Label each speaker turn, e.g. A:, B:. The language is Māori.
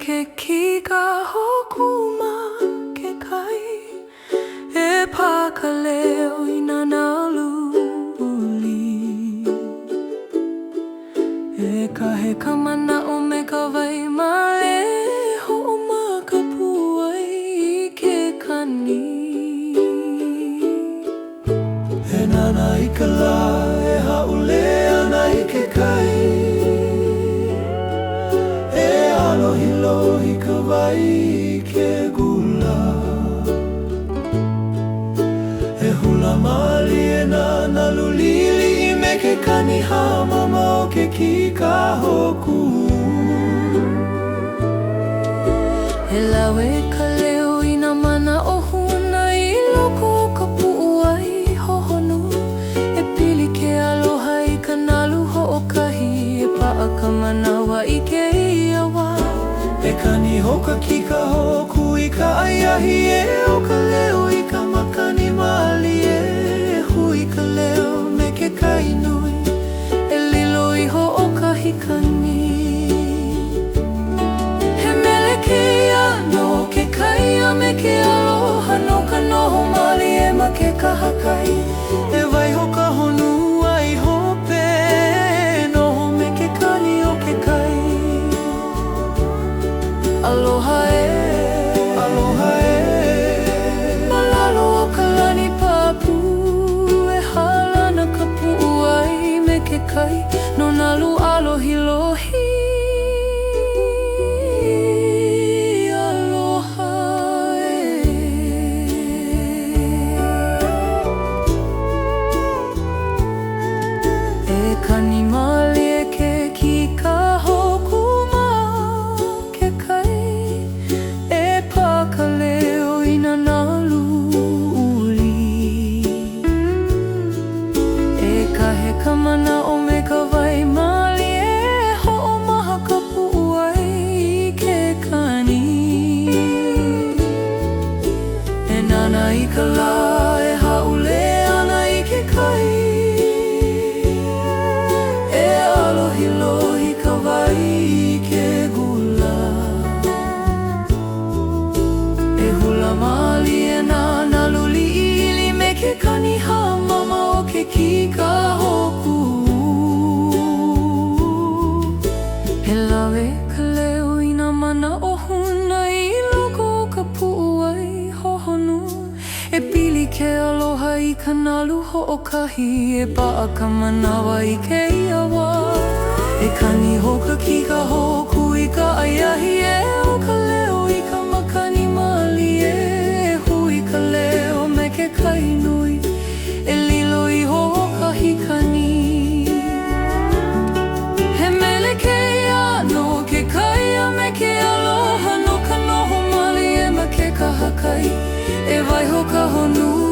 A: ke kika hokuma ke kai e pakaleo ina naluli e kahe kamana o me ka vai male ho o makapuai I ke kani e nana I ka la e haule ana I ke kai Lohi ka wai ke gula E hula mali e na lulili I me ke kaniha mama o ke kika hoku E lawe ka leo I na mana o huna I loko o ka pu'uai hohonu E pili ke aloha I ka nalu ho'okahi E pa'a ka manawa I ke iawa E kani hoka kika hoku I ka aiahi e o ka leo I ka makani mali e hui ka leo me ke kai nui E lilo I ho'okahi kani He mele ke ano ke kai a me ke aloha no ka noho mali e ma ke kahakai E wai hoka honu ai hope noho me ke kani o ke kai Aloha Malalo o ka lani papu E halana ka pu'uai me ke kai No nalu alohi lohi Aloha E kani mali e ke kika hoku Kamana o me ka wai mali e ho'omaha ka pu'uai I ke kani E nana I ka la e haule ana I ke kai E alohi lohi ka wai I ke gula E hula mali e na luli ili me ke kaniha mama o ke kika E pili ke aloha I ka nalu ho'okahi E pa'a ka manawa I ke iawa E kani hoka kika hoku I ka aiahi e o ka leo I ka makani mali e hui ka leo me ke kai nui E lilo I ho'okahi kani He mele ke ano ke kai a me ke aloha no ka noho mali e ma ke kahakai E wai hoka honu